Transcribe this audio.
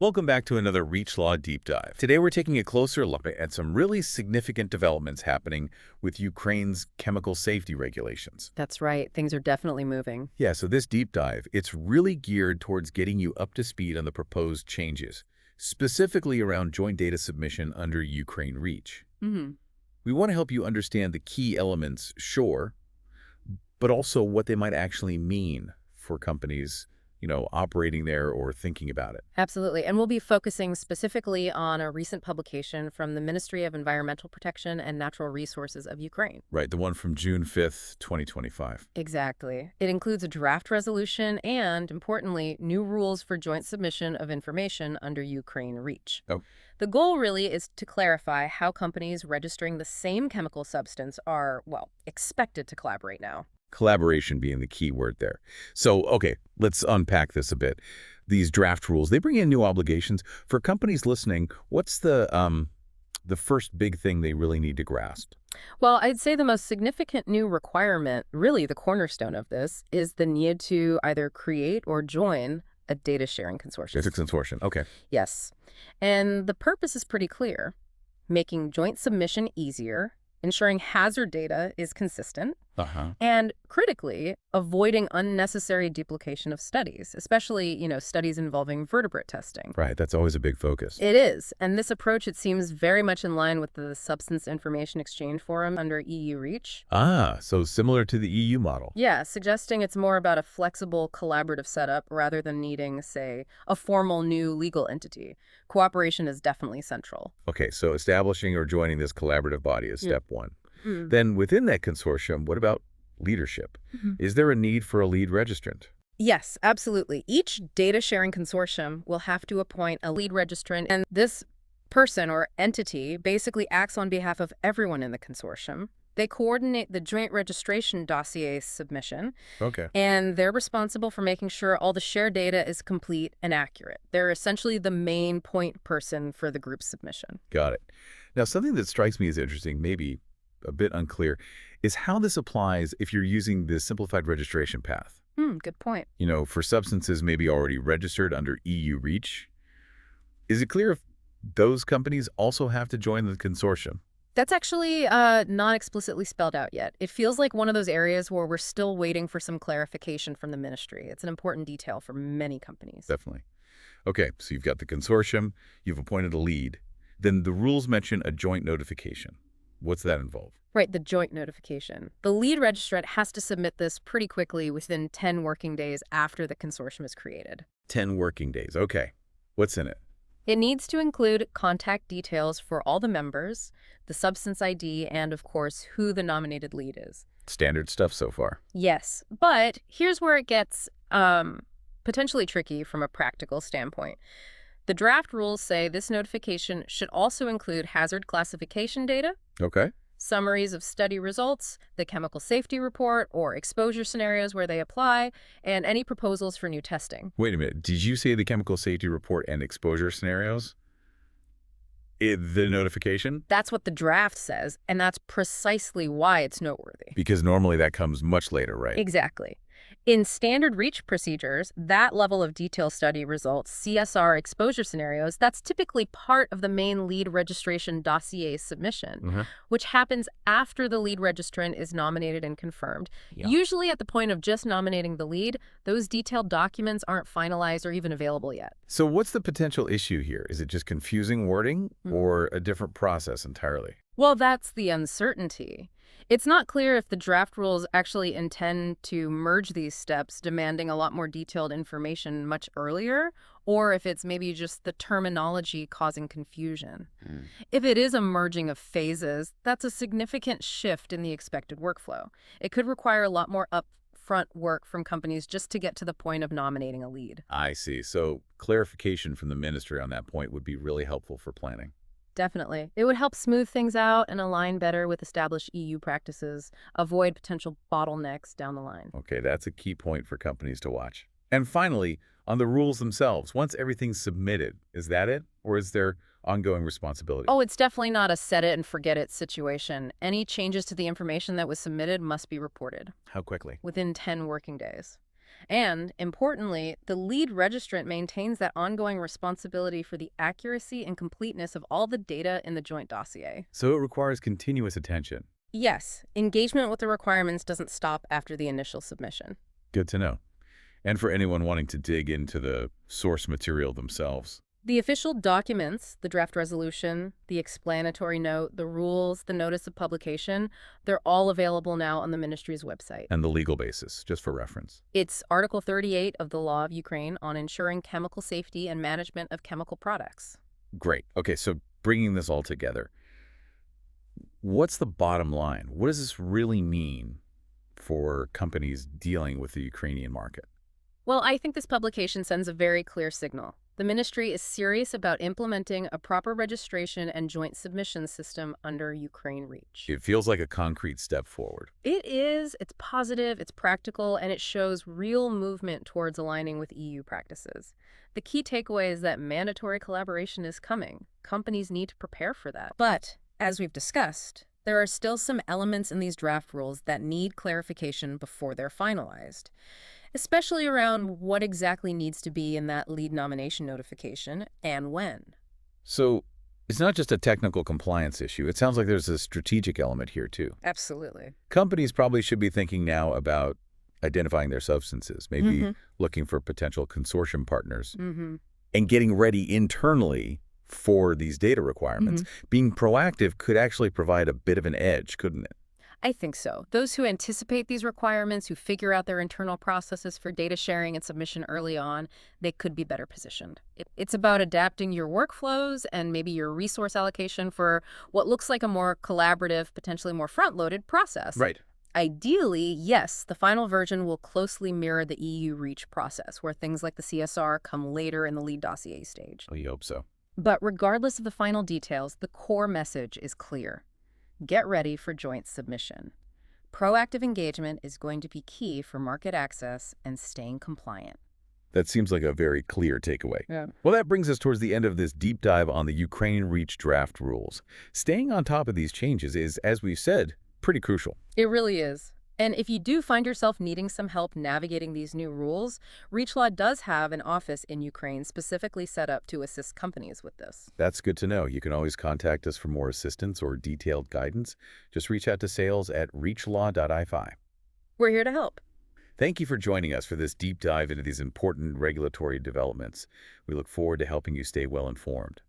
Welcome back to another REACHLaw Deep Dive. Today we're taking a closer look at some really significant developments happening with Ukraine's chemical safety regulations. That's right. Things are definitely moving. Yeah, so this deep dive, it's really geared towards getting you up to speed on the proposed changes, specifically around joint data submission under Ukraine REACH. We want to help you understand the key elements, sure, but also what they might actually mean for companies operating there or thinking about it. Absolutely. And we'll be focusing specifically on a recent publication from the Ministry of Environmental Protection and Natural Resources of Ukraine. Right, the one from June 5th, 2025. Exactly. It includes a draft resolution and, importantly, new rules for joint submission of information under Ukraine REACH. Oh. The goal really is to clarify how companies registering the same chemical substance are, well, expected to collaborate now. Collaboration being the key word there. So, okay, let's unpack this a bit. These draft rules, they bring in new obligations. For companies listening, what's the first big thing they really need to grasp? Well, I'd say the most significant new requirement, really the cornerstone of this, is the need to either create or join a data sharing consortium. It's a consortium, okay. Yes. And the purpose is pretty clear: making joint submission easier, ensuring hazard data is consistent, and critically, avoiding unnecessary duplication of studies, especially, studies involving vertebrate testing. Right, that's always a big focus. It is. And this approach, it seems very much in line with the Substance Information Exchange Forum under EU REACH. So similar to the EU model. Yeah, suggesting it's more about a flexible, collaborative setup rather than needing, say, a formal new legal entity. Cooperation is definitely central. Okay, so establishing or joining this collaborative body is step one. Then within that consortium, what about leadership? Is there a need for a lead registrant? Yes, absolutely. Each data sharing consortium will have to appoint a lead registrant, and this person or entity basically acts on behalf of everyone in the consortium. They coordinate the joint registration dossier submission, and they're responsible for making sure all the shared data is complete and accurate. They're essentially the main point person for the group submission. Got it. Now, something that strikes me as interesting, maybe a bit unclear, is how this applies if you're using the simplified registration path. Good point. For substances maybe already registered under EU REACH. Is it clear if those companies also have to join the consortium? That's actually not explicitly spelled out yet. It feels like one of those areas where we're still waiting for some clarification from the ministry. It's an important detail for many companies. Definitely. Okay, so you've got the consortium, you've appointed a lead, then the rules mention a joint notification. What's that involve? Right, the joint notification. The lead registrant has to submit this pretty quickly within 10 working days after the consortium is created. 10 working days, okay. What's in it? It needs to include contact details for all the members, the substance ID, and of course, who the nominated lead is. Standard stuff so far. Yes, but here's where it gets potentially tricky from a practical standpoint. The draft rules say this notification should also include hazard classification data, summaries of study results, the chemical safety report, or exposure scenarios where they apply, and any proposals for new testing. Wait a minute. Did you say the chemical safety report and exposure scenarios? The notification? That's what the draft says, and that's precisely why it's noteworthy. Because normally that comes much later, right? Exactly. In standard REACH procedures, that level of detail study results, CSR exposure scenarios, that's typically part of the main lead registration dossier submission, which happens after the lead registrant is nominated and confirmed. Usually at the point of just nominating the lead, those detailed documents aren't finalized or even available yet. So what's the potential issue here? Is it just confusing wording or a different process entirely? Well, that's the uncertainty. It's not clear if the draft rules actually intend to merge these steps, demanding a lot more detailed information much earlier, or if it's maybe just the terminology causing confusion. If it is a merging of phases, that's a significant shift in the expected workflow. It could require a lot more upfront work from companies just to get to the point of nominating a lead. I see. So clarification from the ministry on that point would be really helpful for planning. Definitely. It would help smooth things out and align better with established EU practices, avoid potential bottlenecks down the line. Okay, that's a key point for companies to watch. And finally, on the rules themselves, once everything's submitted, is that it? Or is there ongoing responsibility? Oh, it's definitely not a set it and forget it situation. Any changes to the information that was submitted must be reported. How quickly? Within 10 working days. And, importantly, the lead registrant maintains that ongoing responsibility for the accuracy and completeness of all the data in the joint dossier. So it requires continuous attention. Yes, engagement with the requirements doesn't stop after the initial submission. Good to know. And for anyone wanting to dig into the source material themselves. The official documents, the draft resolution, the explanatory note, the rules, the notice of publication, they're all available now on the ministry's website. And the legal basis, just for reference. It's Article 38 of the Law of Ukraine on ensuring chemical safety and management of chemical products. Great. Okay, so bringing this all together, what's the bottom line? What does this really mean for companies dealing with the Ukrainian market? Well, I think this publication sends a very clear signal. The ministry is serious about implementing a proper registration and joint submission system under Ukraine REACH. It feels like a concrete step forward. It is, it's positive, it's practical, and it shows real movement towards aligning with EU practices. The key takeaway is that mandatory collaboration is coming. Companies need to prepare for that. But, as we've discussed, there are still some elements in these draft rules that need clarification before they're finalized, especially around what exactly needs to be in that lead nomination notification and when. So it's not just a technical compliance issue. It sounds like there's a strategic element here, too. Absolutely. Companies probably should be thinking now about identifying their substances, maybe looking for potential consortium partners, and getting ready internally for these data requirements. Being proactive could actually provide a bit of an edge, couldn't it? I think so. Those who anticipate these requirements, who figure out their internal processes for data sharing and submission early on, they could be better positioned. It's about adapting your workflows and maybe your resource allocation for what looks like a more collaborative, potentially more front-loaded process. Right. Ideally, yes, the final version will closely mirror the EU REACH process, where things like the CSR come later in the lead dossier stage. We hope so. But regardless of the final details, the core message is clear. Get ready for joint submission. Proactive engagement is going to be key for market access and staying compliant. That seems like a very clear takeaway. Yeah. Well, that brings us towards the end of this deep dive on the Ukraine REACH draft rules. Staying on top of these changes is, as we've said, pretty crucial. It really is. And if you do find yourself needing some help navigating these new rules, REACHLaw does have an office in Ukraine specifically set up to assist companies with this. That's good to know. You can always contact us for more assistance or detailed guidance. Just reach out to sales@reachlaw.fi. We're here to help. Thank you for joining us for this deep dive into these important regulatory developments. We look forward to helping you stay well informed.